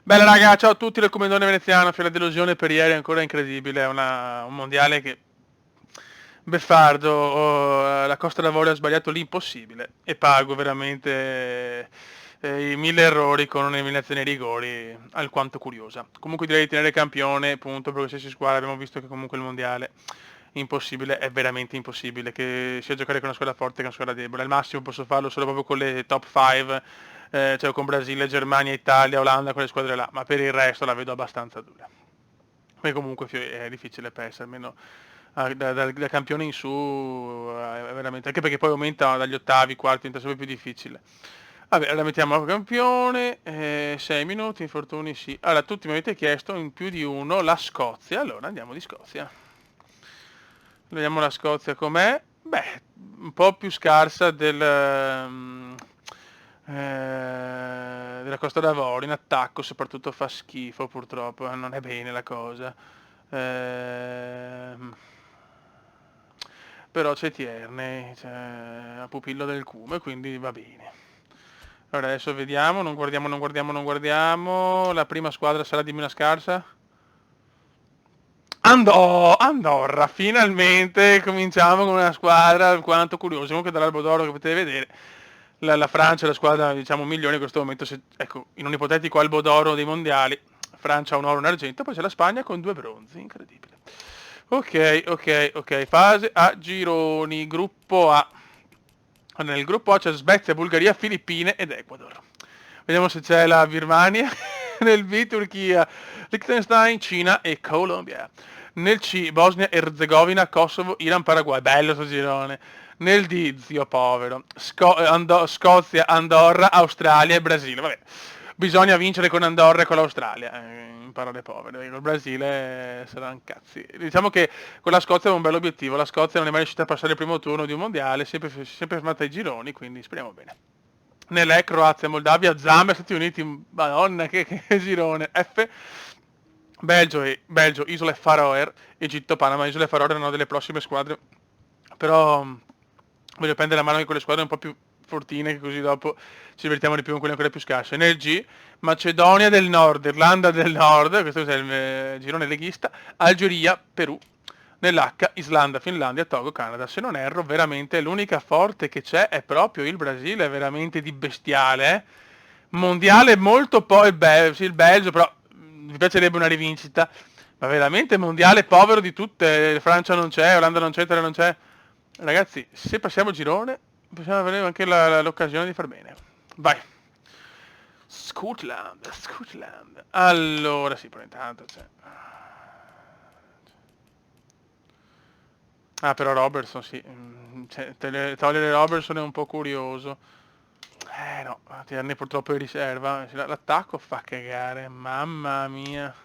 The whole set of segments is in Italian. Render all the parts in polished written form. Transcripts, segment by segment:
Bella raga, ciao a tutti, il commendone veneziano, fiera delusione per ieri, ancora incredibile, è un mondiale che beffardo, la Costa d'Avorio ha sbagliato l'impossibile e pago veramente i 1000 errori con un'eliminazione ai rigori alquanto curiosa. Comunque direi di tenere campione, punto, per qualsiasi squadra, abbiamo visto che comunque il mondiale impossibile, è veramente impossibile che sia giocare con una squadra forte che una squadra debole. Al massimo posso farlo solo proprio con le top 5, cioè con Brasile, Germania, Italia, Olanda, quelle squadre là, ma per il resto la vedo abbastanza dura. Poi comunque è difficile persa, almeno da campione in su, è veramente, anche perché poi aumenta dagli ottavi, quarti, diventa sempre più difficile. Vabbè, la mettiamo a campione, 6 minuti, infortuni sì. Allora, tutti mi avete chiesto in più di uno la Scozia, allora andiamo di Scozia. Vediamo la Scozia com'è. Beh, un po' più scarsa della Costa d'Avorio, in attacco soprattutto fa schifo purtroppo, non è bene la cosa. Ehm, Però c'è Tierney, c'è Pupillo del Cume, quindi va bene. Allora adesso vediamo, non guardiamo. La prima squadra sarà di Mina Scarsa? Andorra, finalmente cominciamo con una squadra alquanto curiosa. Comunque dall'Albo d'Oro che potete vedere, la Francia è la squadra diciamo migliore in questo momento. Ecco, in un ipotetico Albo d'Oro dei mondiali, Francia ha un oro e un argento, poi c'è la Spagna con 2 bronzi, incredibile. Ok, ok, ok, fase a gironi, gruppo A. Nel gruppo A c'è Svezia, Bulgaria, Filippine ed Ecuador. Vediamo se c'è la Birmania. Nel B Turchia, Liechtenstein, Cina e Colombia. Nel C Bosnia, Erzegovina, Kosovo, Iran, Paraguay. Bello sto girone. Nel D, zio povero, Scozia, Andorra, Australia e Brasile. Vabbè, bisogna vincere con Andorra e con l'Australia, in parole povere. Il Brasile saranno cazzi. Diciamo che con la Scozia è un bel obiettivo. La Scozia non è mai riuscita a passare il primo turno di un mondiale, sempre fermata ai gironi, quindi speriamo bene. Nell'E Croazia, Moldavia, Zambia, Stati Uniti, Madonna, che girone. F, Belgio, Isole Faroe, Egitto, Panama, Isole Faroe erano delle prossime squadre, però voglio prendere la mano di quelle squadre un po' più fortine, che così dopo ci divertiamo di più con quelle ancora più scarse. Nel G, Macedonia del Nord, Irlanda del Nord, questo è il girone leghista, Algeria, Perù. Nell'H, Islanda, Finlandia, Togo, Canada. Se non erro, veramente l'unica forte che c'è è proprio il Brasile, è veramente di bestiale. Mondiale molto poi sì, il Belgio, però mi piacerebbe una rivincita. Ma veramente mondiale povero di tutte. Francia non c'è, Olanda non c'è, Italia non c'è. Ragazzi, se passiamo il girone, possiamo avere anche l'occasione di far bene. Vai. Scotland. Allora, sì, però intanto c'è. Ah, però Robertson, sì. Cioè, togliere Robertson è un po' curioso. No, Tierney purtroppo è in riserva. L'attacco fa cagare, mamma mia.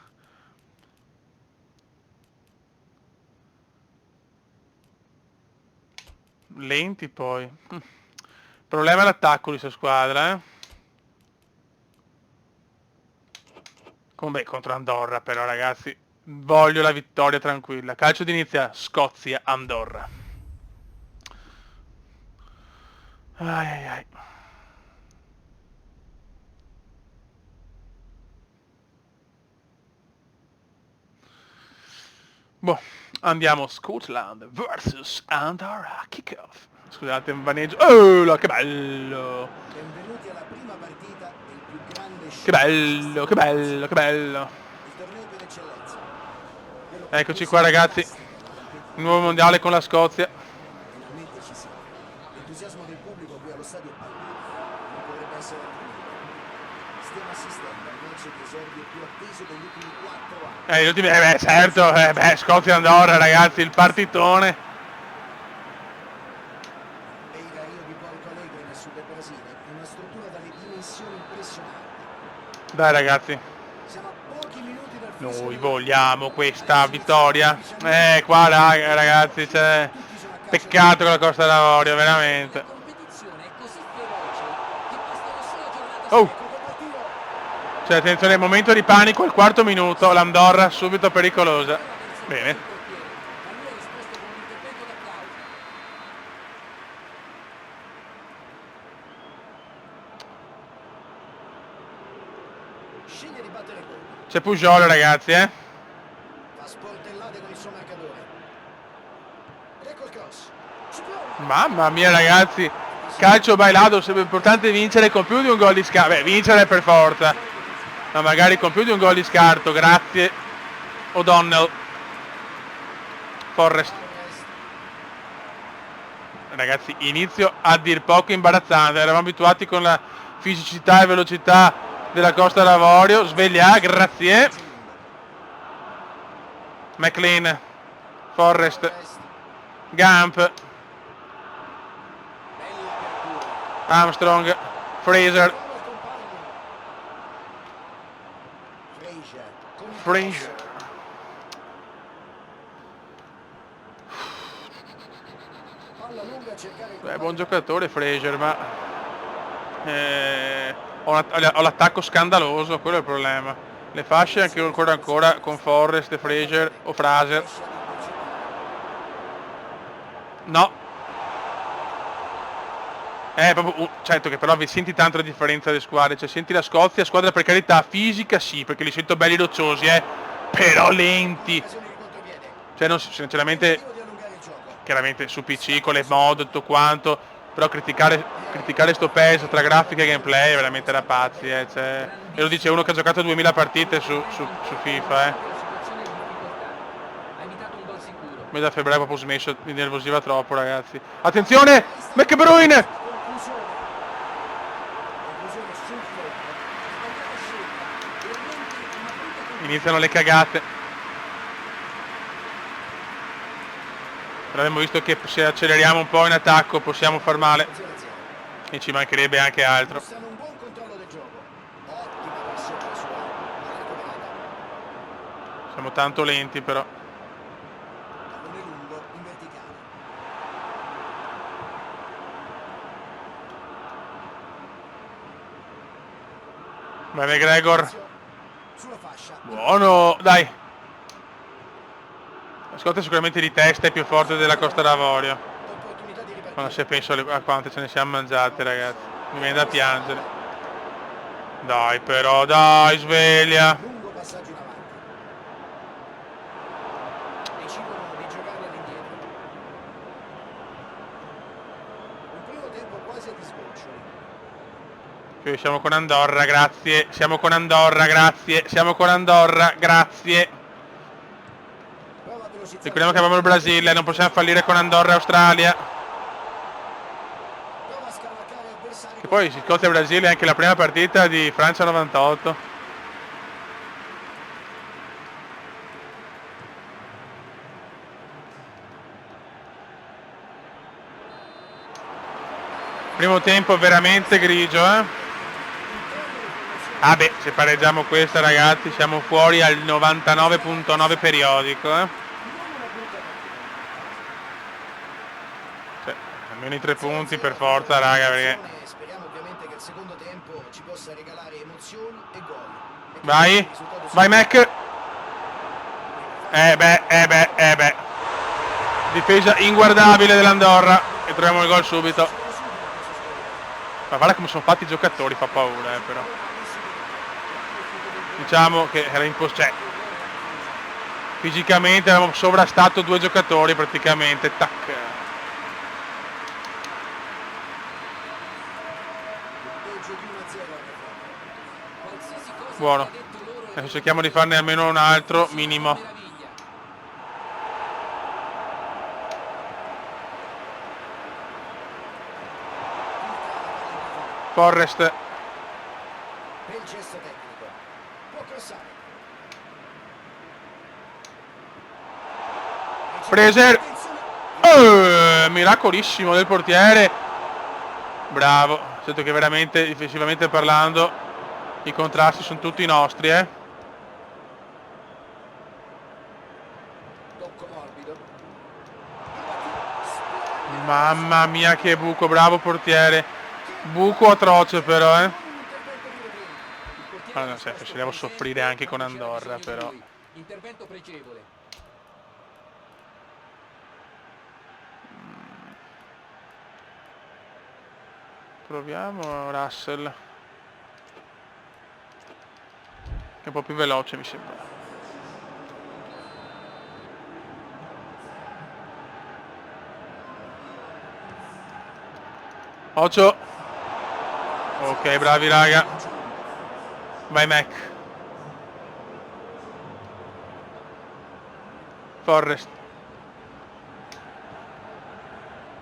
Lenti poi. Problema è l'attacco di questa squadra, eh. Come contro Andorra, però, ragazzi. Voglio la vittoria tranquilla. Calcio d'inizio, Scozia, Andorra. Ai ai ai. Boh, andiamo Scotland vs Andorra. Kickoff. Scusate, un vaneggio. Oh, che bello! Benvenuti alla prima partita del più grande Che show mai bello, che gestito dalla bello, che storia. bello. Il torneo per eccellenza. Quello che può Eccoci qua essere ragazzi, fantastico perché il nuovo finalmente mondiale con la giochiamo. Scozia. Finalmente ci siamo. L'entusiasmo del pubblico qui allo stadio palpabile. Non potrebbe essere altrimenti. Stiamo assistendo al match di esordio più atteso degli ultimi 4 anni. Gli ultimi, beh, certo, Scozia Scozia Andorra. Andorra ragazzi, il partitone. E il raio di Porto Alegre sul Brasile è una struttura dalle dimensioni impressionanti. Dai ragazzi, Siamo a pochi minuti dal fischio noi dell'arbitro. vogliamo La questa designazione vittoria. ufficialmente Qua conclusa. ragazzi, c'è Tutti sono a casa peccato con la nuovamente. Costa d'Avorio, La veramente. competizione è così feroce che bastano solo giornate Oh, Ecco col tiro. c'è attenzione, momento di panico al quarto minuto, l'Andorra subito non pericolosa. poteva aver servito Bene. il portiere, ma lui ha risposto con un intervento d'applausi. linea di battere gol. C'è Pujol, ragazzi, Fa sportellate con il suo marcatore. Ed ecco il cross. Mamma mia, ragazzi. Calcio bailado, sarebbe importante vincere con più di un gol di scarto. Beh, vincere per forza. Ma magari con più di un gol di scarto. Grazie. O'Donnell. Forrest. Ragazzi, inizio a dir poco imbarazzante. Eravamo abituati con la fisicità e velocità della Costa d'Avorio. Sveglia, grazie. McLean. Forrest. Gump. Armstrong. Fraser. Fraser. Beh, buon giocatore Fraser, ma ho l'attacco scandaloso, quello è il problema. Le fasce anche ancora con Forrest e Fraser o Fraser. No. Proprio, certo che però vi senti tanto la differenza delle squadre, cioè senti la Scozia, squadra per carità fisica sì, perché li sento belli rocciosi, però lenti. Cioè non sinceramente, chiaramente su PC con le mod tutto quanto, però criticare sto PES tra grafica e gameplay è veramente da pazzi, cioè, e lo dice uno che ha giocato 2000 partite su FIFA, Me da febbraio proprio smesso, mi nervosiva troppo, ragazzi. Attenzione! McBruyne! Iniziano le cagate. Però abbiamo visto che se acceleriamo un po' in attacco possiamo far male. E ci mancherebbe anche altro. Siamo tanto lenti però. Vai McGregor. Buono, dai. La Scozia sicuramente di testa è più forte della Costa d'Avorio. Quando se penso a quante ce ne siamo mangiate, ragazzi. Mi viene da piangere. Dai però, dai, sveglia. Siamo con Andorra, grazie. Siamo con Andorra, grazie. Siamo con Andorra, grazie. Ricordiamo che abbiamo il Brasile, non possiamo fallire con Andorra e Australia. E poi Scozia e Brasile è anche la prima partita di Francia 98. Primo tempo veramente grigio, Ah beh, se pareggiamo questa, ragazzi, siamo fuori al 99.9 periodico, Cioè, almeno i 3 punti per forza, raga, perché... Speriamo ovviamente che il secondo tempo ci possa regalare emozioni e gol. Vai, vai Mac. Beh. Difesa inguardabile dell'Andorra e troviamo il gol subito. Ma guarda come sono fatti i giocatori, fa paura, però. Diciamo che era impossibile. Fisicamente avevamo sovrastato 2 giocatori praticamente. Tac. Buono. Adesso cerchiamo di farne almeno un altro minimo. Forrest. Per il gesto tecnico. Può crossare. Fraser. Miracolissimo del portiere. Bravo. Sento che veramente, difensivamente parlando, i contrasti sono tutti nostri, Mamma mia che buco, bravo portiere. Buco atroce però, Allora, se devo soffrire anche con Andorra, però. Intervento pregevole. Proviamo Russell. è un po' più veloce, mi sembra. Occhio. Ok, bravi raga. Vai Mac. Forrest.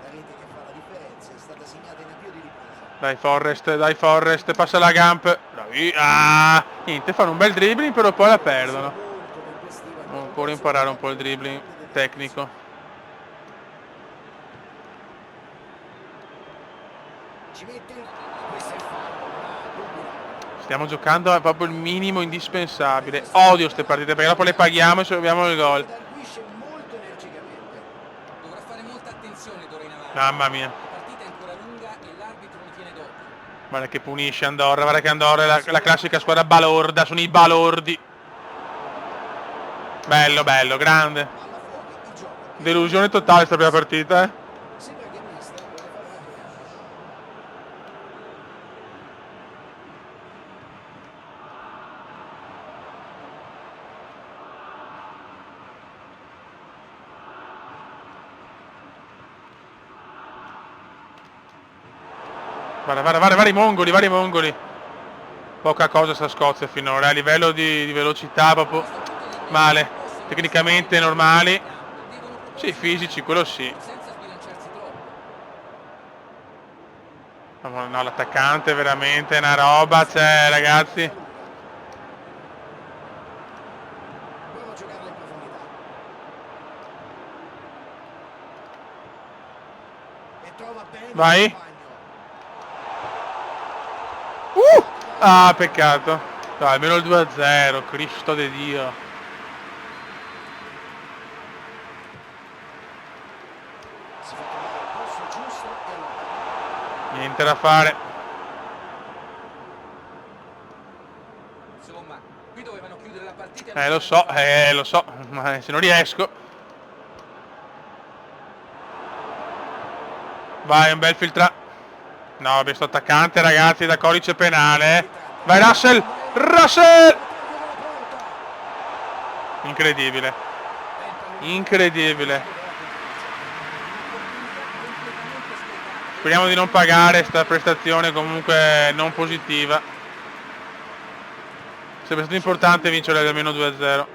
La rete che fa la differenza è stata segnata in avvio di ripresa. Dai Forrest, passa la Gamp. Bravi. Ah, niente, fanno un bel dribbling, però poi la perdono. Molto tempestiva Devo ancora imparare un po' il dribbling tecnico. Ci mette il... Questo è il fallo. Stiamo giocando proprio il minimo indispensabile. Odio ste partite perché dopo le paghiamo e abbiamo il gol. Redarguisce molto energicamente. Dovrà fare molta attenzione d'ora in avanti. Mamma mia. La partita è ancora lunga e l'arbitro lo tiene d'occhio. Guarda che punisce Andorra, guarda che Andorra è la classica squadra balorda, sono i balordi. Bello, bello, grande. Palla fuori, il gioco. Delusione totale sta prima partita, eh. Sembra che il mister vuole fare una giocata. Guarda i mongoli. Poca cosa sta Scozia finora, a livello di velocità proprio male. Tecnicamente normali. Sì, fisici, quello sì. Senza sbilanciarsi troppo. No, l'attaccante veramente è una roba, cioè ragazzi. Prova a giocarla in profondità. E trova bene Vai. il compagno. Ah, peccato. Dai, almeno il 2-0, Cristo de Dio. Si fa trovare il posto giusto e allora. Niente da fare. Insomma, qui dovevano chiudere la partita. Lo so, ma se non riesco. Vai, un bel filtra. No, abbiamo sto attaccante, ragazzi, da codice penale. Vai Russell! Incredibile. Speriamo di non pagare sta prestazione comunque non positiva. Sarebbe stato importante vincere almeno 2-0.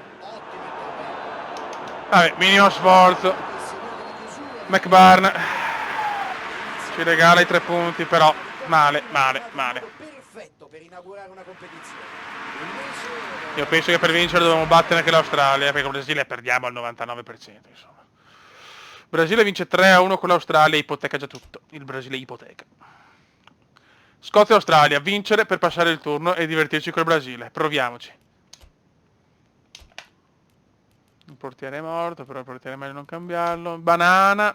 Vabbè, minimo sforzo. McBarn ci regala i 3 punti, però male. Perfetto per inaugurare una competizione. Io penso che per vincere dobbiamo battere anche l'Australia, perché con il Brasile perdiamo al 99%, insomma. Brasile vince 3-1 con l'Australia e ipoteca già tutto. Il Brasile ipoteca. Scozia e Australia, vincere per passare il turno e divertirci col Brasile. Proviamoci. Il portiere è morto, però il portiere è meglio non cambiarlo. Banana.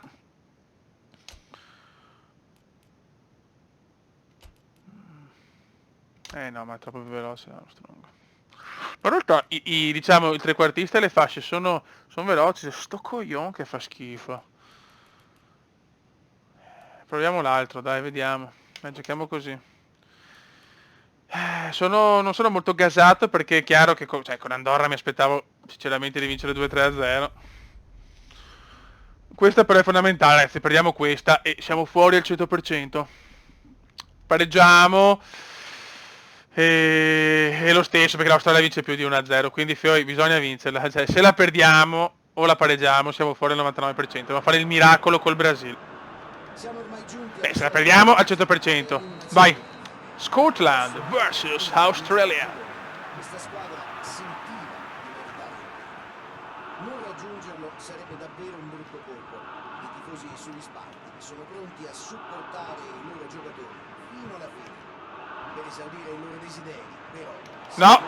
No, ma è troppo più veloce Armstrong. Ma in realtà diciamo il trequartista e le fasce sono veloci. Sto coglion che fa schifo. Proviamo l'altro, dai, vediamo. Giochiamo così. Non sono molto gasato perché è chiaro che con Andorra mi aspettavo sinceramente di vincere 2-3-0. Questa però è fondamentale, se perdiamo questa e siamo fuori al 100%. Pareggiamo. E lo stesso perché l'Australia vince più di 1-0, quindi bisogna vincerla, cioè, se la perdiamo o la pareggiamo siamo fuori al 99%, dobbiamo fare il miracolo col Brasile. Siamo ormai giunti Se la perdiamo al 100%, vai! Scotland vs Australia. Questa squadra sentiva di meritare. Non raggiungerlo sarebbe davvero un brutto colpo. I tifosi sugli spalti sono pronti a supportare i loro giocatori fino alla fine per esaudire i loro desideri, però No!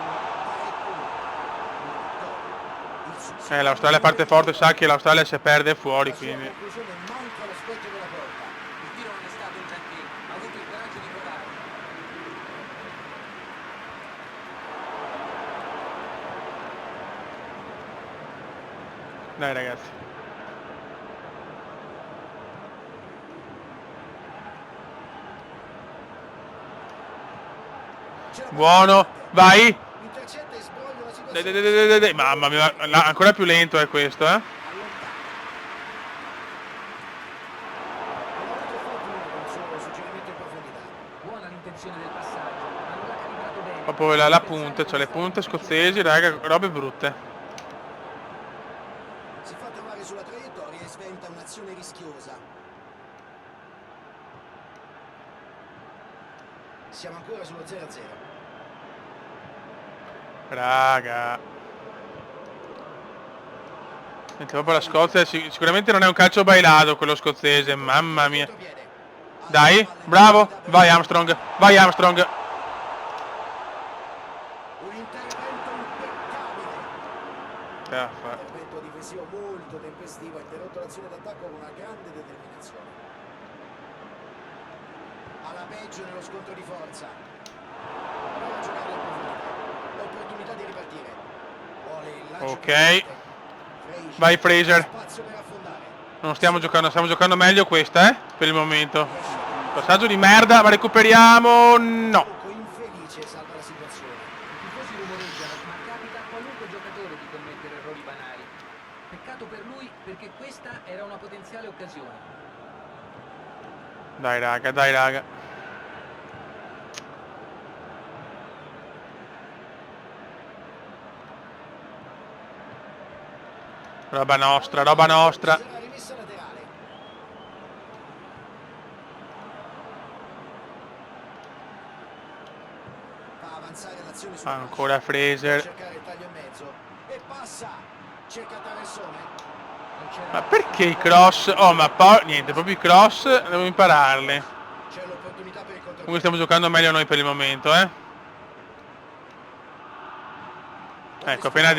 L'Australia l'Australia parte forte, sa che l'Australia se perde è fuori, La sua quindi conclusione manca lo specchio della porta. Il tiro non è stato un granché, ha avuto il coraggio di provare. dai ragazzi. Buono, vai! Intercetta e Voglio una Dai, dai, situazione dai, dai, dai, dai. Mamma mia, ancora più lento è questo, eh. allontana. Non ha avuto fortuna con il suo suggerimento in profondità. Buona l'intenzione del passaggio, ma non l'ha calibrato bene. Proprio la punta, cioè le punte scozzesi, raga, robe brutte. Si fa trovare sulla traiettoria e sventa un'azione rischiosa. Siamo ancora sullo 0-0. Raga. Senti, proprio la Scozia sicuramente non è un calcio bailato quello scozzese, mamma mia. Contropiede. Dai, bravo, vai Armstrong, vai Armstrong. Un intervento impeccabile. Che va a fare? Intervento difensivo molto tempestivo, ha interrotto l'azione d'attacco con una grande determinazione. Alla peggio nello scontro di forza. Prova a giocare in profondità. Opportunità di ripartire. Vuole il lancio Ok. potente. Vai Fraser. Spazio per affondare. Non stiamo giocando meglio questa, per il momento. Passaggio di merda, ma recuperiamo. No. Poco infelice salva la situazione. I tifosi rumoreggiano, ma capita a qualunque giocatore di commettere errori banali. Peccato per lui perché questa era una potenziale occasione. Dai raga, dai raga. Roba nostra, roba nostra. Sarà rimessa laterale. Fa avanzare l'azione sul Ancora fascio. Fraser. Cercare il taglio in mezzo e passa. Cerca traversone. Non c'era Ma perché i cross? Oh, ma poi niente, proprio i cross devo impararli. C'è l'opportunità per il Comunque contropiede. stiamo giocando meglio noi per il momento, eh. Ecco, appena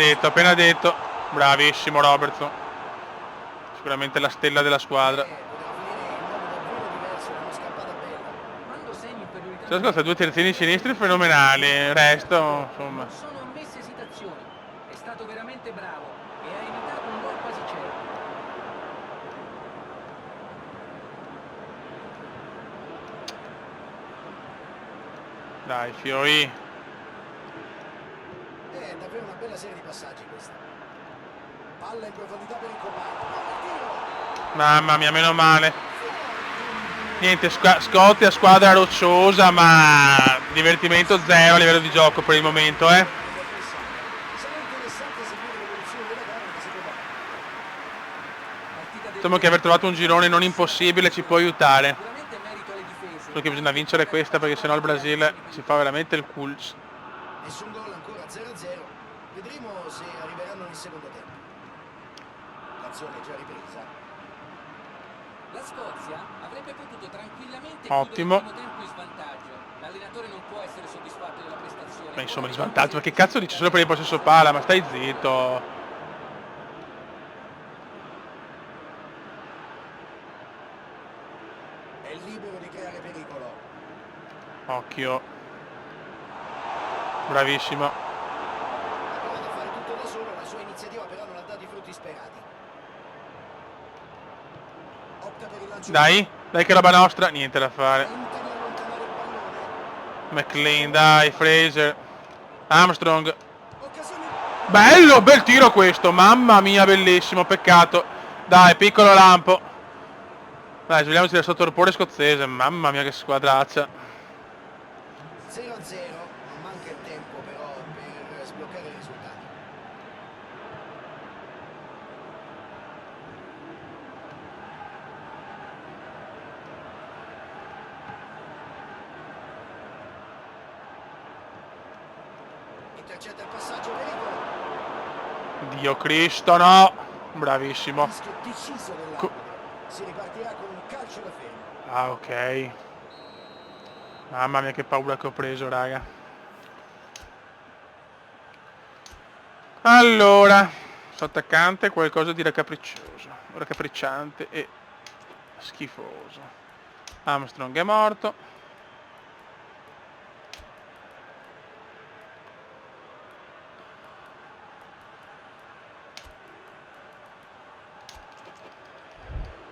detto. Bravissimo Robertson. Sicuramente la stella della squadra. Poteva finire in modo davvero diverso, una scappata bella. quando segni inferiorità Cioè, ascolta, due terzini sinistri fenomenali. Il resto, insomma. non sono ammesse esitazioni. È stato veramente bravo e ha evitato un gol quasi certo. Dai, Fioi. È davvero una bella serie di passaggi questa. Palla in profondità per il compagno. Tiro! Mamma mia, meno male. Niente, Scozia, squadra rocciosa, ma divertimento zero a livello di gioco per il momento, eh. Sarà interessante seguire l'evoluzione della gara anche secondo me. Partita del Insomma che aver trovato un girone non impossibile ci può aiutare. Sicuramente merito alle difese. Solo che bisogna vincere questa perché sennò il Brasile si fa veramente il culs. Nessun gol ancora 0-0. Vedremo se arriveranno nel secondo tempo. L'azione è già ripresa. La Scozia avrebbe potuto tranquillamente Ottimo. chiudere il primo tempo in svantaggio. L'allenatore non può essere soddisfatto della prestazione. Ma insomma, in svantaggio, ma che cazzo dici solo per il possesso palla? Ma stai zitto. È libero di creare pericolo. Occhio. Bravissimo. Ha provato a fare tutto da solo, la sua iniziativa però non ha dato i frutti sperati. Opta per il lancio. Dai che roba nostra. Niente da fare. Tenta di allontanare il pallone. McLean, dai, Fraser. Armstrong. Occasione. Bello, bel tiro questo. Mamma mia, bellissimo, peccato. Dai, piccolo lampo. Dai, svegliamoci dal sottorpore scozzese. Mamma mia, che squadraccia. 0-0. Non manca il tempo però per sbloccare il risultato. Intercetta il passaggio, pericolo. Dio Cristo, no. Bravissimo. Rischio deciso dell'arbitro. Si ripartirà con un calcio da fermo. Ah, ok. Mamma mia, che paura che ho preso, raga. Allora, sto attaccante qualcosa di raccapricciante e schifoso. Armstrong è morto.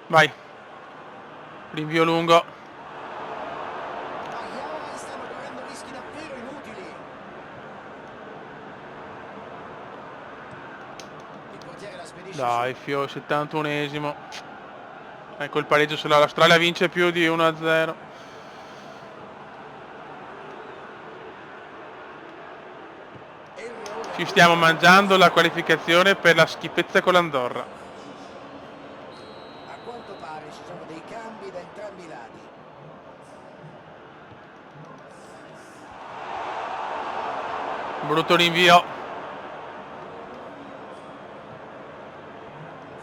Vai. Rinvio lungo. Aia, stanno correndo rischi davvero inutili. portiere la spedisce Dai, Fio, 71esimo. Ecco il pareggio, se l'Australia vince più di 1-0. Ci stiamo mangiando la qualificazione per la schifezza con l'Andorra. A quanto pare ci sono dei cambi da entrambi i lati. Brutto rinvio.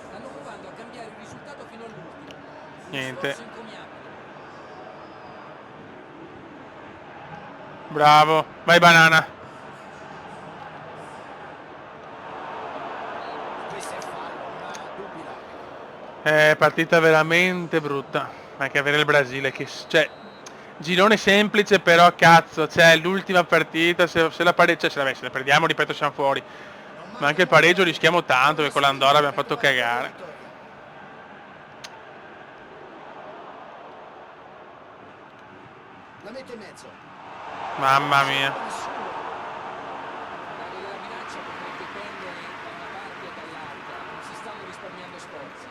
Stanno provando a cambiare il risultato fino all'ultimo. Niente. Sforzo encomiabile. Bravo. Vai banana. Questo è fallo, ma dubbi l'arbitro. Partita veramente brutta. Anche avere il Brasile che... Cioè, girone semplice però cazzo. Cioè, l'ultima partita, se la pareggio... Cioè, se la perdiamo, ripeto, siamo fuori. Ma anche il pareggio rischiamo tanto, che con l'Andorra abbiamo fatto cagare. La mette in mezzo. Mamma mia. Nessuno. L'aria della minaccia potrebbe pendere da una parte o dall'altra. Non si stanno risparmiando sforzi.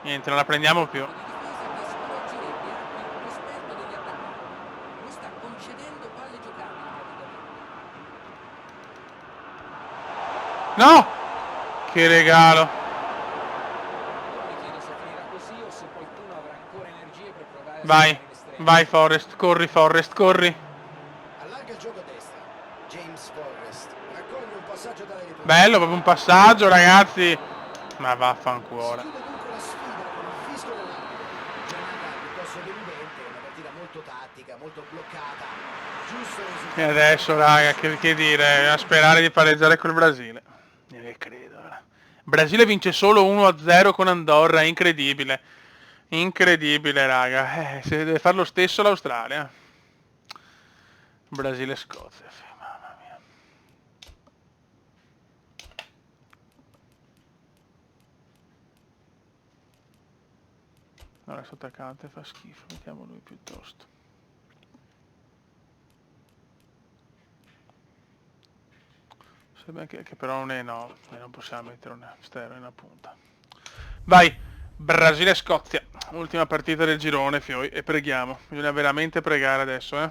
Niente, non la prendiamo più. Di difesa che scoraggerebbe anche l'esperto degli attaccanti. Lo sta concedendo palle giocabili praticamente. No! Che regalo. Mi chiedo se finirà così o se qualcuno avrà ancora energie per provare a Vai, segnare l'estremo. vai Forrest, corri Forrest, corri. Allarga il gioco a destra. James Forrest raccoglie un passaggio dalle riprese. Bello, proprio un passaggio ragazzi. Ma Si vaffanculo. chiude dunque la sfida con il fischio dell'arbitro. Giornata piuttosto deludente, una partita molto tattica, molto bloccata. Giusto risultato. E adesso raga, che dire, a sperare di pareggiare col Brasile. Ne credo. Brasile vince solo 1-0 con Andorra, incredibile. Incredibile raga. Se deve fare lo stesso l'Australia. Brasile-Scozia, mamma mia. Allora, questo attaccante fa schifo, mettiamo lui piuttosto. Sembra che però non è, no, non possiamo mettere una stereo in una punta. Vai, Brasile-Scozia, ultima partita del girone, Fioi, e preghiamo. Bisogna veramente pregare adesso, eh.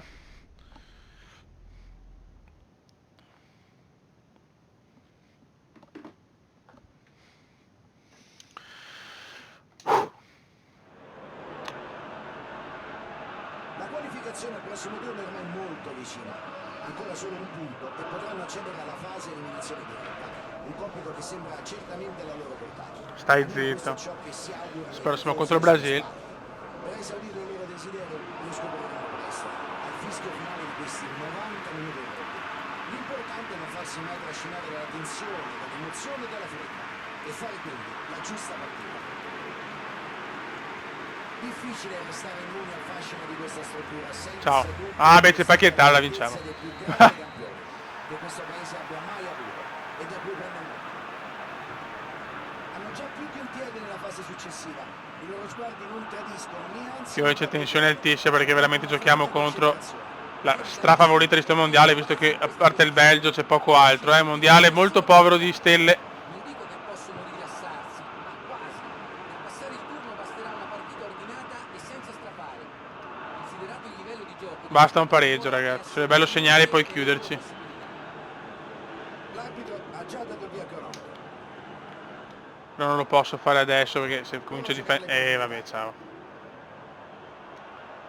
La qualificazione al prossimo turno è ormai molto vicina. Ancora solo un punto e potranno accedere alla fase eliminazione diretta. Un compito che sembra certamente alla loro portata. Stai Almeno questo è zitto. ciò che si augurano Spero i siamo tifosi contro il Brasile. Per esaudire il loro desiderio lo scopriranno presto, al fischio finale di questi 90 minuti di gioco. L'importante è non farsi mai trascinare dalla tensione, dall'emozione e dalla fretta e fare quindi la giusta partita. Difficile restare immuni al fascino di questa struttura senza Ciao. dubbio Ah, beh, c'è questa Paquetá, la è vinciamo. dei più grandi campioni che questo paese abbia mai avuto e da cui prende nome. Hanno già più di un piede nella fase successiva. I loro sguardi non tradiscono neanzi. Fioi, c'è tensione altissima perché veramente giochiamo contro la strafavorita di sto mondiale, visto che a parte il Belgio c'è poco altro, mondiale molto povero di stelle. Non dico che possono rilassarsi, ma quasi. Per passare il turno basterà una partita ordinata e senza strafare. Considerato il livello di gioco... Basta un pareggio ragazzi, sarebbe bello segnare e poi chiuderci. L'arbitro ha già dato il via cronometro. Però non lo posso fare adesso perché se comincio a difendere... vabbè, ciao.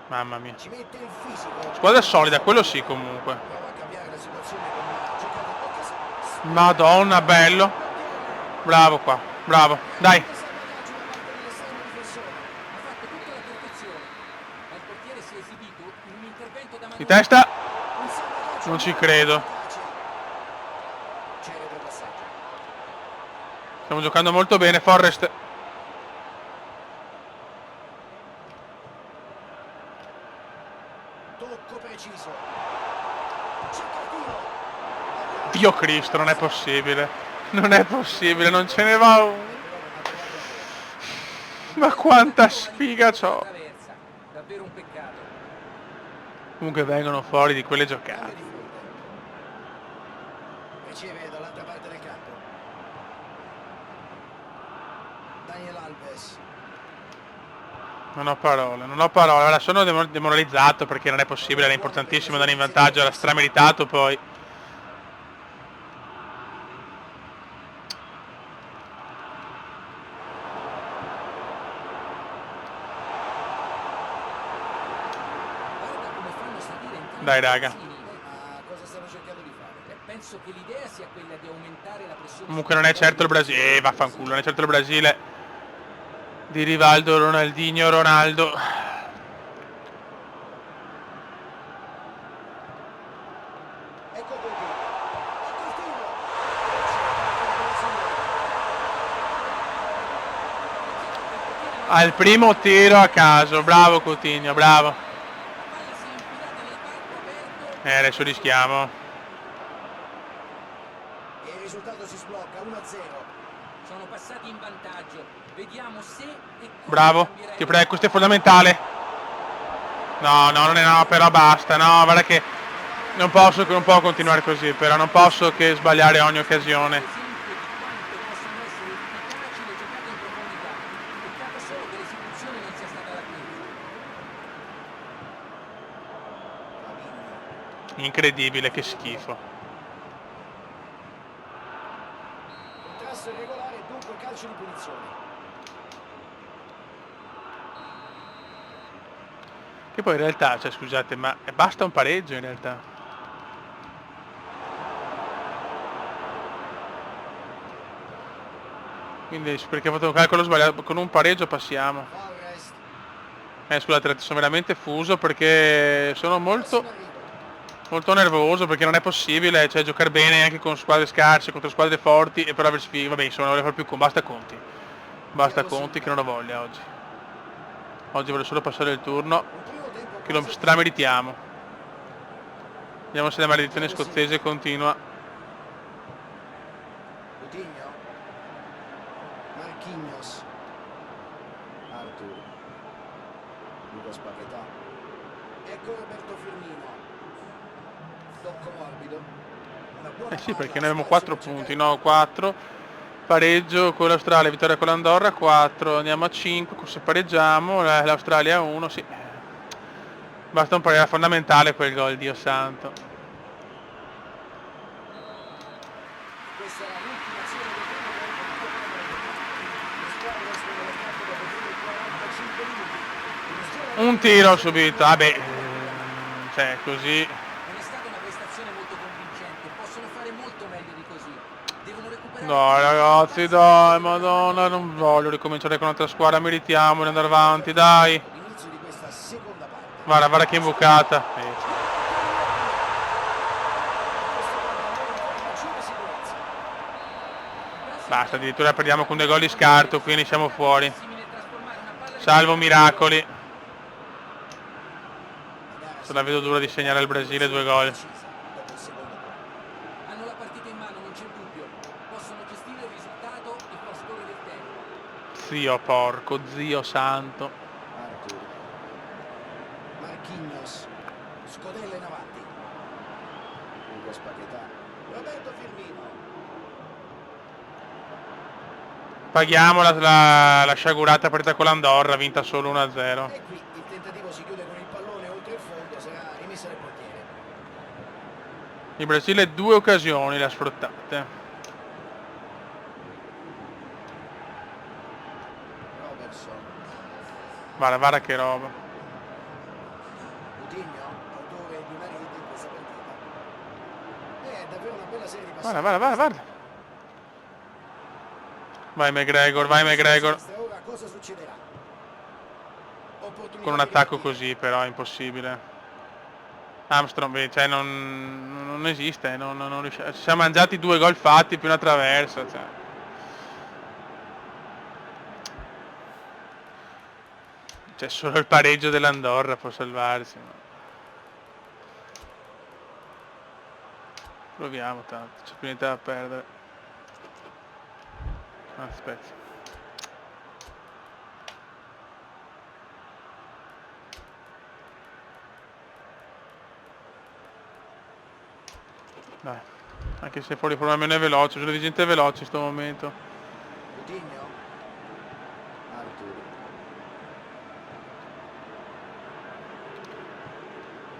Mamma mia. Ci mette il fisico. Squadra solida, quello sì comunque. Prova a cambiare la situazione con una giocata in tocca. Madonna, bello. Bravo qua, bravo. Dai. Salvataggio da parte dell'esterno difensore. Ha fatto tutta la perfezione, ma il portiere si è esibito in un intervento da Di testa. Un salvataggio Non ci credo. c'è il retropassaggio. Stiamo giocando molto bene, Forrest. Tocco preciso. Cerca il tiro. Dio Cristo, non è possibile. Non è possibile, non ce ne va un... Ma quanta sfiga c'ho. Traversa, davvero un peccato. Comunque vengono fuori di quelle Cambio giocate. di fronte. Riceve dall'altra parte del campo. Daniel Alves. Non ho parole, non ho parole. Ora sono demoralizzato perché non è possibile, era importantissimo andare in vantaggio, era strameritato poi. Guarda come fanno salire entrambi Dai i raga. ragazzini. Ma cosa stanno cercando di fare? Penso che l'idea sia quella di aumentare la pressione. Comunque non è certo il Brasile. Vaffanculo, non è certo il Brasile di Rivaldo, Ronaldinho, Ronaldo. Ecco Coutinho. Al primo tiro a caso, bravo Coutinho, bravo. Palla si è infilata nel parco aperto. Adesso rischiamo. E il risultato si sblocca 1-0. Sono passati in vantaggio. Vediamo se e come Bravo, cambierà ti il prego, questo è fondamentale. No, no, non è no, però basta, no, guarda che non può continuare così, però non posso che sbagliare ogni occasione. esempio di quanto possano essere efficaci le giocate in profondità. Peccato solo che l'esecuzione non sia stata l'attesa. Incredibile, che schifo. Contrasto irregolare, dunque calcio di punizione. Che poi in realtà, cioè scusate, ma basta un pareggio in realtà. Quindi perché ho fatto un calcolo sbagliato, con un pareggio passiamo. Forrest. Scusate, sono veramente fuso perché sono Prossimo arrivo. molto nervoso perché non è possibile, cioè giocare bene anche con squadre scarse, contro squadre forti e però aver sfiga. Vabbè, insomma, non voglio fare più con, basta Conti. Basta Conti che non ho voglia oggi. Oggi voglio solo passare il turno, Un primo tempo che lo quasi strameritiamo. Vediamo se la maledizione scozzese continua. Coutinho. Marquinhos. Arthur. Lucas Paquetá. Ecco Roberto Firmino. Tocco morbido. Una buona Eh sì, perché palla, noi abbiamo spazio 4 per punti, cercare no? 4. Pareggio con l'Australia, vittoria con l'Andorra, 4. Andiamo a 5, se pareggiamo, l'Australia 1, sì. Basta un pareggio, era fondamentale quel gol, Dio santo. Questa era l'ultima azione del primo tempo di Coppa America. Le squadre escono dal campo dopo più di 45 minuti. Uno sgiro Un tiro subito, vabbè, cioè così. Non è stata una prestazione molto convincente, possono fare molto meglio di così. Devono recuperare Dai ragazzi, dai, madonna, non voglio ricominciare con un'altra squadra, meritiamo di andare avanti, dai. l'inizio di questa seconda parte. Guarda, guarda che imbucata. Maggiore sicurezza. Basta, addirittura perdiamo con 2 gol di scarto, quindi siamo fuori. Simile a trasformare una palla di Salvo miracoli. La gara Se la vedo dura di segnare al Brasile 2 gol. decisa dopo il secondo gol. hanno la partita in mano, non c'è dubbio. Possono gestire il risultato e far scorrere il tempo. Zio porco, zio santo. Arthur. Marquinhos. Scodella in avanti. Lucas Paquetá. Roberto Firmino. Paghiamo la sciagurata partita con l'Andorra, vinta solo 1-0. E qui il tentativo si chiude con il pallone oltre il fondo, sarà rimessa del portiere. Il Brasile 2 occasioni le ha sfruttate. Robertson. Guarda che roba. Coutinho, autore di una rete in questa partita. È davvero una bella serie di passaggi. Guarda. Vai McGregor. Ora cosa succederà? Opportunità Con un di attacco ripartire. così però è impossibile. Armstrong, cioè non esiste, non riusciamo. Ci siamo mangiati 2 gol fatti più una traversa. Cioè. Cioè solo il pareggio dell'Andorra può salvarsi. Ma... Proviamo tanto, c'è più niente da perdere. Aspetta. Dai. Anche se fuori forma meno è veloce, sono di gente veloce in sto momento. Coutinho. Arthur.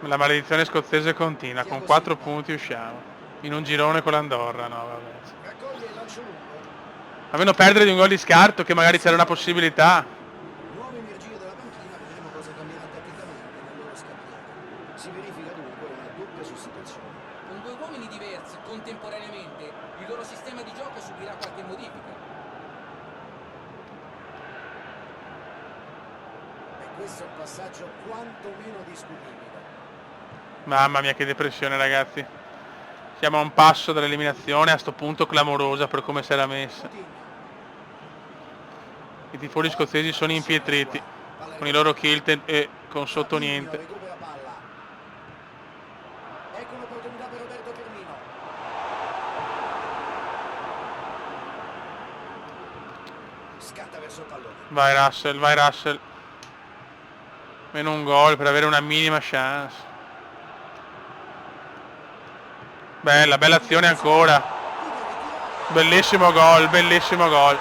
La maledizione scozzese continua, con 4 punti usciamo. In un girone con l'Andorra, no vabbè. Raccoglie il lancio lungo. Almeno perdere di un gol di scarto, che magari c'era una possibilità. Nuove energie dalla panchina, vedremo cosa cambierà tatticamente nel loro scacchiere. Si verifica dunque una doppia sostituzione. Con due uomini diversi contemporaneamente, il loro sistema di gioco subirà qualche modifica. E questo è un passaggio quantomeno discutibile. Mamma mia che depressione ragazzi. Siamo a un passo dall'eliminazione, a sto punto clamorosa per come si era messa. Coutinho. I tifosi scozzesi sono impietriti, con i loro kilt e con sotto niente. Recupera palla. Ecco un'opportunità per Roberto Firmino. Scatta verso il pallone. Vai Russell, vai Russell. Meno un gol per avere una minima chance. Bella, bella azione ancora. Bellissimo gol, bellissimo gol.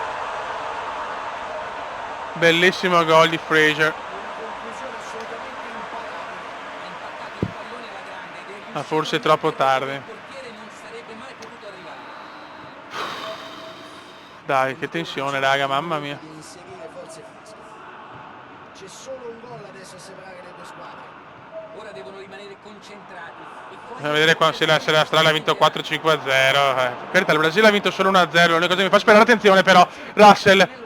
Bellissimo gol di Fraser. Una conclusione assolutamente imparabile. Ha impaccato il pallone alla grande ed è riuscito Ma forse troppo tardi. il portiere non sarebbe mai potuto arrivare. Dai, che tensione raga, mamma mia. Di inserire forze fresche. C'è solo un gol adesso a separare le due squadre. Ora devono rimanere concentrati. Bisogna vedere se l'Australia ha vinto 4-5-0. Per carità, il Brasile ha vinto solo 1-0. L'unica cosa che mi fa sperare, attenzione però, Russell.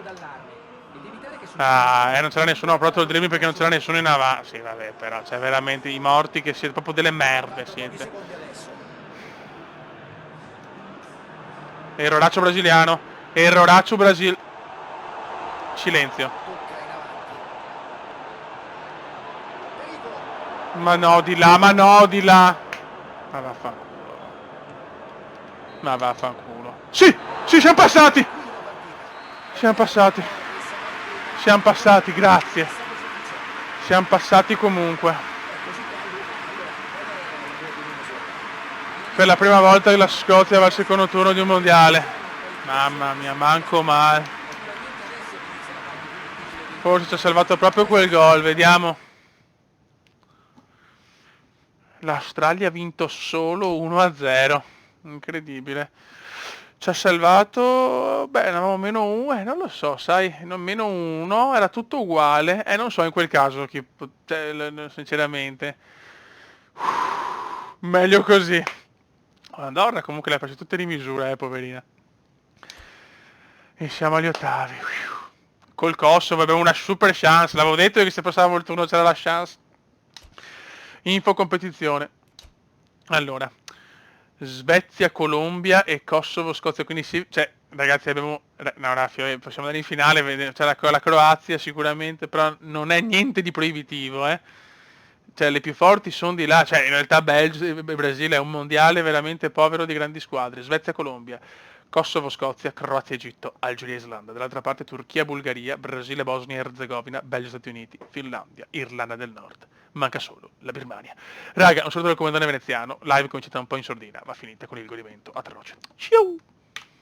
Ah, non c'era nessuno, ho provato il dribbling perché non c'era nessuno in avanti. Sì, vabbè, però c'è veramente i morti che siete proprio delle merde, siete. Secondi adesso. Erroraccio brasiliano. Erroraccio Brasil. Silenzio. Tocca in avanti. Pericolo. Ma no, di là, ma no, di là. Ma vaffanculo. Ma vaffanculo. Sì, sì, siamo passati. Siamo passati. Siamo passati, grazie. Siamo passati comunque. Per la prima volta che la Scozia va al secondo turno di un mondiale. Mamma mia, manco male. Forse ci ha salvato proprio quel gol, vediamo. L'Australia ha vinto solo 1-0. Incredibile. Ci ha salvato, beh, eravamo meno 1, non lo so, sai, non meno 1, era tutto uguale, non so in quel caso, sinceramente. Meglio così. L'Andorra comunque le ha prese tutte di misura, poverina. E siamo agli ottavi. Col Kosovo abbiamo una super chance, l'avevo detto che se passavamo il turno c'era la chance. Info competizione. Allora. Svezia, Colombia e Kosovo, Scozia, quindi sì, cioè ragazzi abbiamo, no Raffio, possiamo andare in finale, c'è la Croazia sicuramente, però non è niente di proibitivo, cioè le più forti sono di là, cioè in realtà Belgio e Brasile è un mondiale veramente povero di grandi squadre, Svezia, Colombia, Kosovo, Scozia, Croazia, Egitto, Algeria, Islanda, dall'altra parte Turchia, Bulgaria, Brasile, Bosnia e Erzegovina, Belgio, Stati Uniti, Finlandia, Irlanda del Nord. Manca solo la Birmania. Raga, un saluto dal comandante veneziano, live cominciata un po' in sordina, ma finita con il godimento atroce. Ciao!